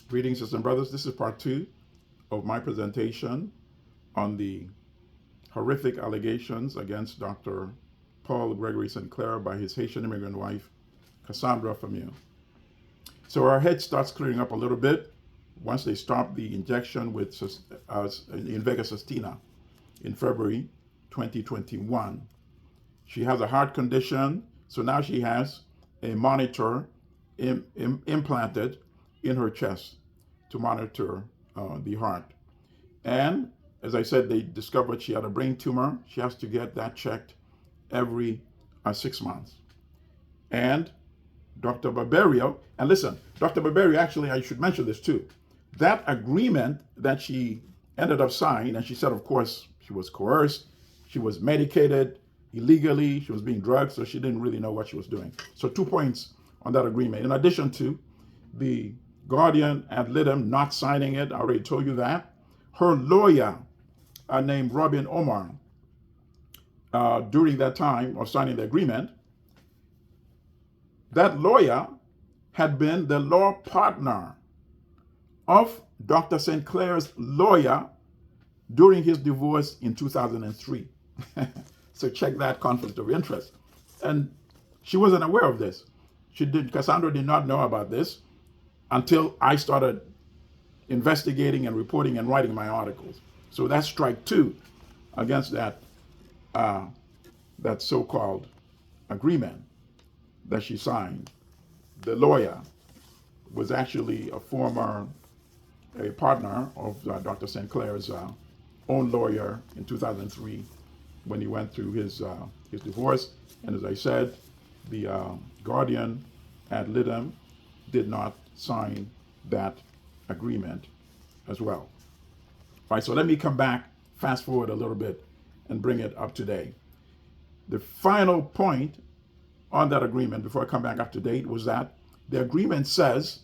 Greetings, sisters and brothers. This is part 2 of my presentation on the horrific allegations against Dr. Paul Gregory Sinclair by his Haitian immigrant wife, Cassandra Fameux. So our head starts clearing up a little bit once they stop the injection with Invega Sustina in February 2021. She has a heart condition, so now she has a monitor implanted in her chest to monitor the heart. And as I said, they discovered she had a brain tumor. She has to get that checked every 6 months. And Dr. Barberio, and listen, Dr. Barberio, actually, I should mention this too. That agreement that she ended up signing, and she said, of course, she was coerced, she was medicated illegally, she was being drugged, so she didn't really know what she was doing. So 2 points on that agreement. In addition to the guardian ad litem not signing it, I already told you that. Her lawyer named Robin Omar, during that time of signing the agreement, that lawyer had been the law partner of Dr. Sinclair's lawyer during his divorce in 2003. So check that conflict of interest. And she wasn't aware of this. Cassandra did not know about this until I started investigating and reporting and writing my articles. So that's strike 2 against that so-called agreement that she signed. The lawyer was actually a partner of Dr. Sinclair's own lawyer in 2003 when he went through his divorce. And as I said, the guardian ad litem did not sign that agreement as well. All right, so let me come back, fast forward a little bit, and bring it up to date. The final point on that agreement, before I come back up to date, was that the agreement says,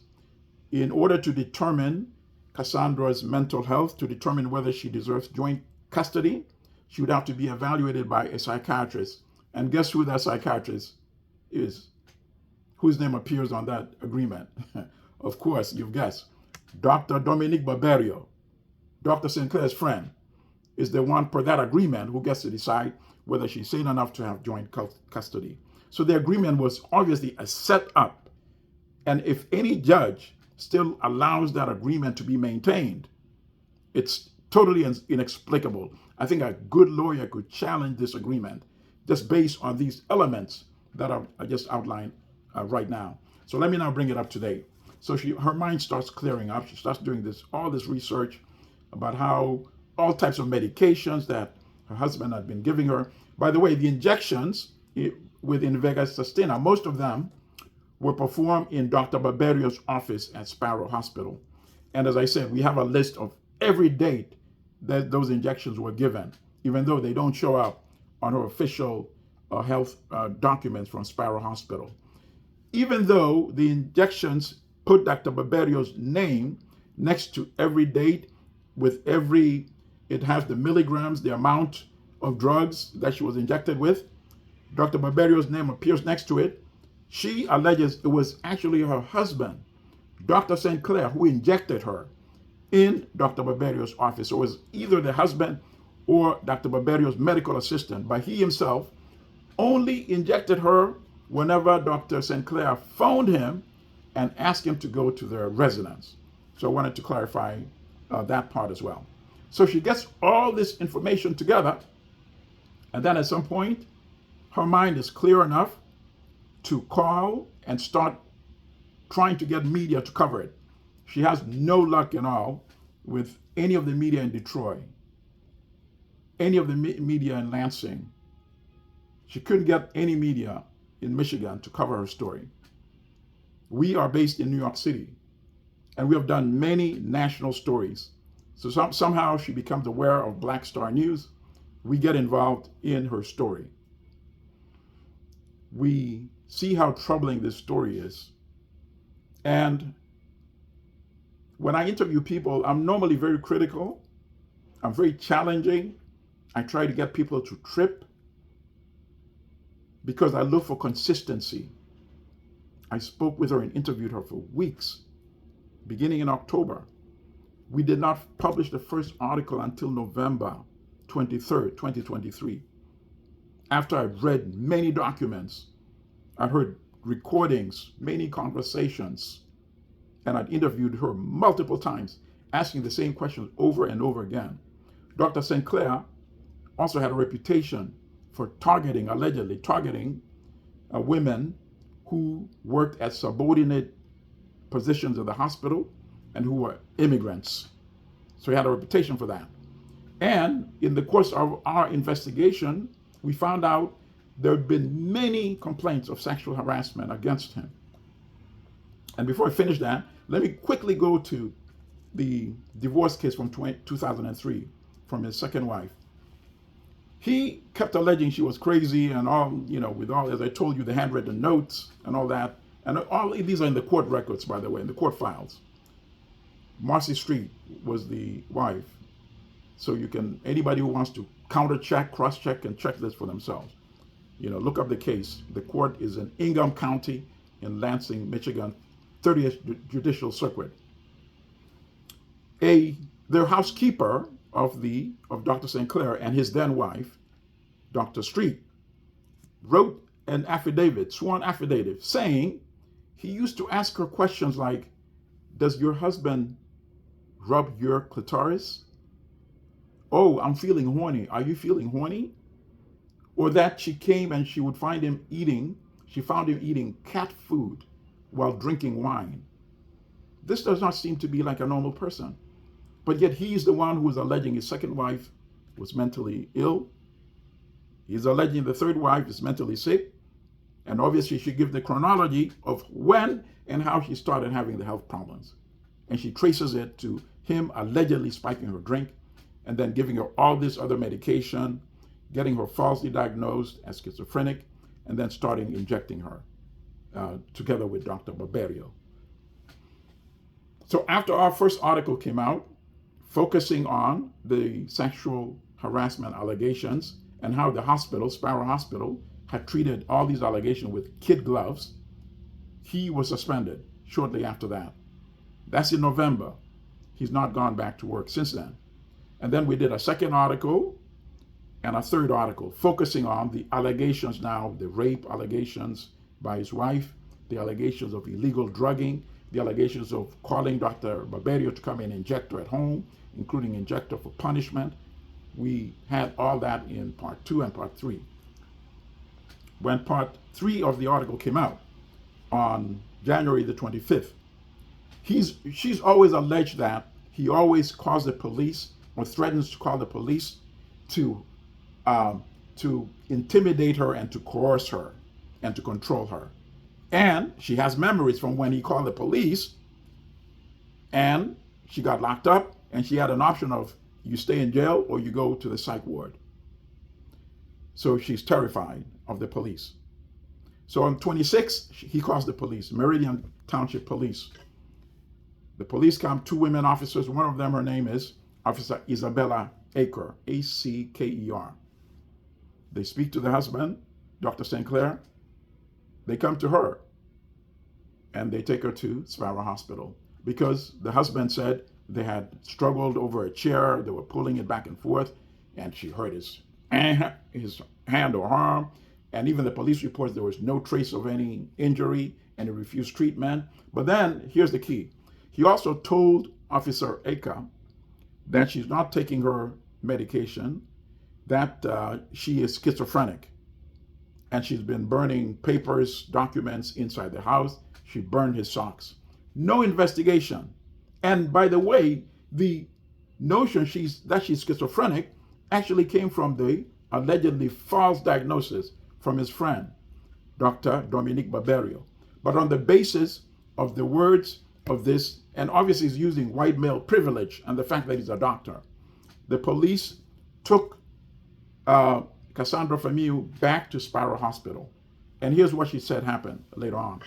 in order to determine Cassandra's mental health, to determine whether she deserves joint custody, she would have to be evaluated by a psychiatrist. And guess who that psychiatrist is? Whose name appears on that agreement? Of course, you've guessed. Dr. Dominique Barberio, Dr. Sinclair's friend, is the one per that agreement who gets to decide whether she's sane enough to have joint custody. So the agreement was obviously a setup. And if any judge still allows that agreement to be maintained, it's totally inexplicable. I think a good lawyer could challenge this agreement just based on these elements that I just outlined right now. So let me now bring it up to date. So her mind starts clearing up. She starts doing all this research about how all types of medications that her husband had been giving her. By the way, the injections with Invega Sustina, most of them were performed in Dr. Barberio's office at Sparrow Hospital. And as I said, we have a list of every date that those injections were given, even though they don't show up on her official health documents from Sparrow Hospital. Even though the injections put Dr. Barberio's name next to every date it has the milligrams, the amount of drugs that she was injected with. Dr. Barberio's name appears next to it. She alleges it was actually her husband, Dr. Sinclair, who injected her in Dr. Barberio's office. So it was either the husband or Dr. Barberio's medical assistant, but he himself only injected her whenever Dr. Sinclair phoned him and asked him to go to their residence. So I wanted to clarify that part as well. So she gets all this information together, and then at some point, her mind is clear enough to call and start trying to get media to cover it. She has no luck at all with any of the media in Detroit, any of the media in Lansing. She couldn't get any media in Michigan to cover her story. We are based in New York City, and we have done many national stories. So somehow she becomes aware of Black Star News. We get involved in her story. We see how troubling this story is. And when I interview people, I'm normally very critical. I'm very challenging. I try to get people to trip because I look for consistency. I spoke with her and interviewed her for weeks. beginning in October. We did not publish the first article until November 23rd, 2023. After I've read many documents, I heard recordings, many conversations, and I'd interviewed her multiple times, asking the same questions over and over again. Dr. St. Clair also had a reputation for allegedly targeting women who worked at subordinate positions of the hospital and who were immigrants. So he had a reputation for that. And in the course of our investigation, we found out there had been many complaints of sexual harassment against him. And before I finish that, let me quickly go to the divorce case from 2003 from his second wife. He kept alleging she was crazy and all, with all, as I told you, the handwritten notes and all that. And all these are in the court records, by the way, in the court files. Marcy Street was the wife. So anybody who wants to counter-check, cross-check, and check this for themselves. Look up the case. The court is in Ingham County in Lansing, Michigan, 30th Judicial Circuit. Their housekeeper of Dr. St. Clair and his then wife, Dr. Street, wrote an affidavit, sworn affidavit, saying he used to ask her questions like, does your husband rub your clitoris? Oh, I'm feeling horny. Are you feeling horny? Or that she came and she found him eating cat food while drinking wine. This does not seem to be like a normal person. But yet he's the one who is alleging his second wife was mentally ill. He's alleging the third wife is mentally sick. And obviously she gives the chronology of when and how she started having the health problems. And she traces it to him allegedly spiking her drink and then giving her all this other medication, getting her falsely diagnosed as schizophrenic, and then starting injecting her together with Dr. Barberio. So after our first article came out, focusing on the sexual harassment allegations and how the hospital, Sparrow Hospital, had treated all these allegations with kid gloves, he was suspended shortly after that. That's in November. He's not gone back to work since then. And then we did a second article and a third article focusing on the allegations now, the rape allegations by his wife, the allegations of illegal drugging, the allegations of calling Dr. Barberio to come and inject her at home, including inject her for punishment. We had all that in part 2 and part 3. When part 3 of the article came out on January the 25th, she's always alleged that he always calls the police or threatens to call the police to intimidate her and to coerce her and to control her. And she has memories from when he called the police and she got locked up and she had an option of you stay in jail or you go to the psych ward. So she's terrified of the police. So on 26th, he calls the police, Meridian Township Police. The police come, 2 women officers. One of them, her name is Officer Isabella Aker, A-C-K-E-R. They speak to the husband, Dr. St. Clair. They come to her and they take her to Sparrow Hospital because the husband said they had struggled over a chair. They were pulling it back and forth and she hurt his hand or arm. And even the police reports there was no trace of any injury and he refused treatment. But then here's the key. He also told Officer Aker that she's not taking her medication, that she is schizophrenic. And she's been burning papers, documents inside the house. She burned his socks. No investigation. And by the way, the notion that she's schizophrenic actually came from the allegedly false diagnosis from his friend, Dr. Dominique Barberio. But on the basis of the words of this, and obviously he's using white male privilege and the fact that he's a doctor, the police took Cassandra Fameux back to Sparrow Hospital. And here's what she said happened later on.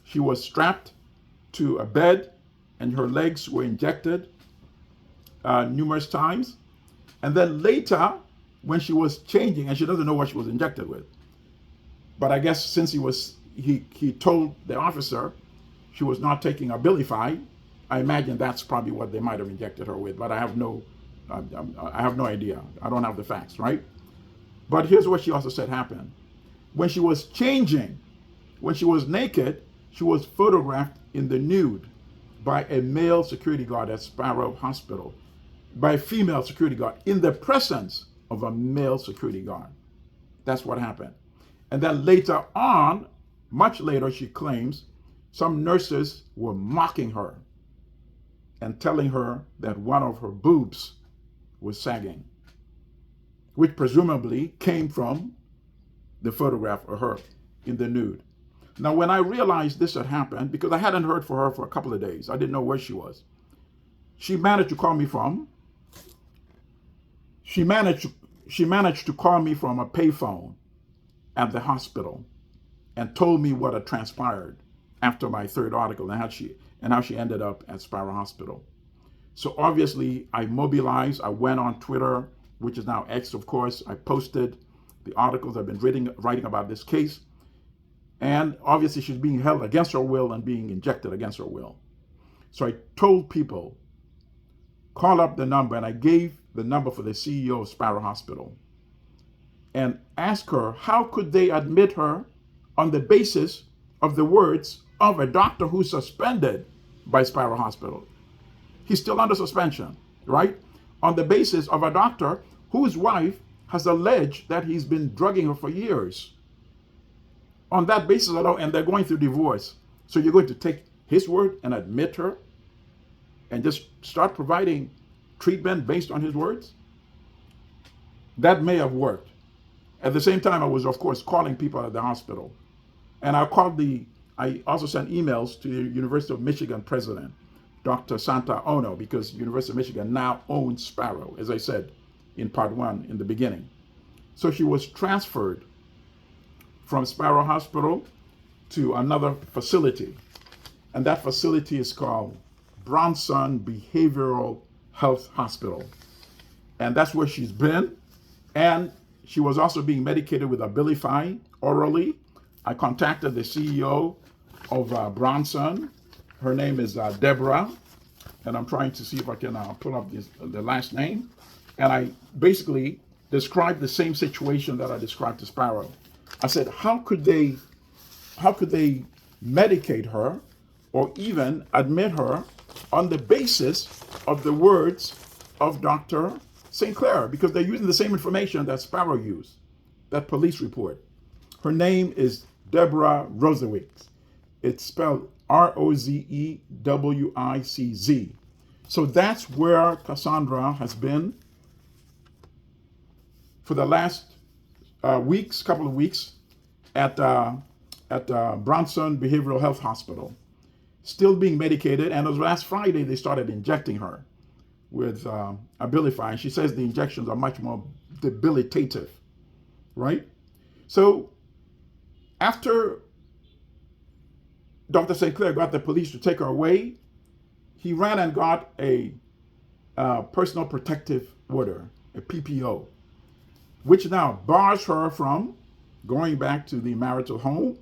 She was strapped to a bed and her legs were injected numerous times. And then later, when she was changing, and she doesn't know what she was injected with, but I guess since he told the officer she was not taking Abilify, I imagine that's probably what they might have injected her with, but I have no idea. I don't have the facts, right? But here's what she also said happened. When she was changing, when she was naked, she was photographed in the nude by a male security guard at Sparrow Hospital, by a female security guard in the presence of a male security guard. That's what happened. And then later on, much later, she claims some nurses were mocking her and telling her that one of her boobs was sagging, which presumably came from the photograph of her in the nude. Now, when I realized this had happened, because I hadn't heard from her for a couple of days, I didn't know where she was. She managed to call me from a payphone at the hospital and told me what had transpired after my third article and how she ended up at Sparrow Hospital. So obviously I mobilized. I went on Twitter, which is now X, of course. I posted the articles I've been writing about this case. And obviously she's being held against her will and being injected against her will. So I told people, call up the number, and I gave the number for the CEO of Sparrow Hospital and asked her how could they admit her on the basis of the words of a doctor who's suspended by Sparrow Hospital. He's still under suspension, right? On the basis of a doctor whose wife has alleged that he's been drugging her for years. On that basis alone, and they're going through divorce. So you're going to take his word and admit her and just start providing treatment based on his words? That may have worked. At the same time, I was, of course, calling people at the hospital. And I also sent emails to the University of Michigan president, Dr. Santa Ono, because University of Michigan now owns Sparrow, as I said in part one in the beginning. So she was transferred from Sparrow Hospital to another facility. And that facility is called Bronson Behavioral Health Hospital. And that's where she's been. And she was also being medicated with Abilify orally. I contacted the CEO of Bronson. Her name is Deborah. And I'm trying to see if I can pull up the last name. And I basically described the same situation that I described to Sparrow. I said, how could they medicate her or even admit her on the basis of the words of Dr. St. Clair? Because they're using the same information that Sparrow used, that police report. Her name is Deborah Rosewicz. It's spelled Rozewicz. So that's where Cassandra has been for the last couple of weeks at Bronson Behavioral Health Hospital, still being medicated. And as last Friday, they started injecting her with Abilify. And she says the injections are much more debilitative, right? So after Dr. St. Clair got the police to take her away, he ran and got a personal protective order, a PPO, which now bars her from going back to the marital home,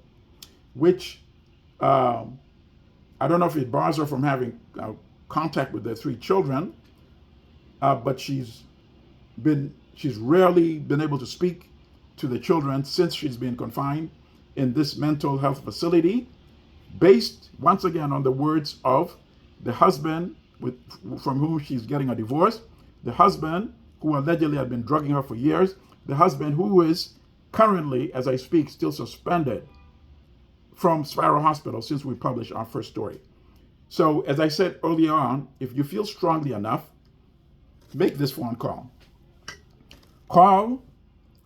which I don't know if it bars her from having contact with their 3 children, but she's rarely been able to speak to the children since she's been confined in this mental health facility, based once again on the words of the husband from whom she's getting a divorce, the husband who allegedly had been drugging her for years, the husband who is currently, as I speak, still suspended from Sparrow Hospital since we published our first story. So as I said earlier on, if you feel strongly enough, make this phone call. Call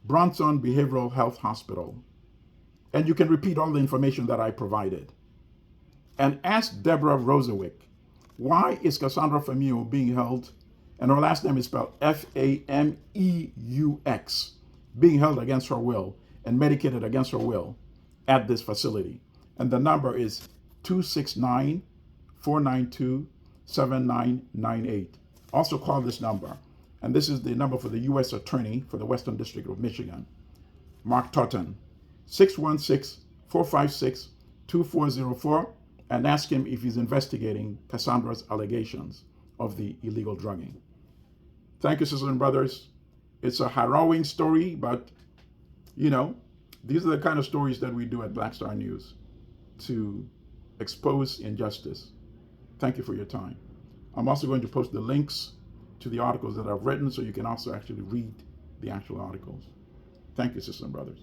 Bronson Behavioral Health Hospital, and you can repeat all the information that I provided. And ask Deborah Rosewicz, why is Cassandra Fameux being held, and her last name is spelled Fameux, being held against her will and medicated against her will at this facility? And the number is 269-492-7998. Also call this number. And this is the number for the U.S. Attorney for the Western District of Michigan, Mark Totten, 616-456-2404. and ask him if he's investigating Cassandra's allegations of the illegal drugging. Thank you, sisters and brothers. It's a harrowing story, but these are the kind of stories that we do at Black Star News to expose injustice. Thank you for your time. I'm also going to post the links to the articles that I've written so you can also actually read the actual articles. Thank you, sisters and brothers.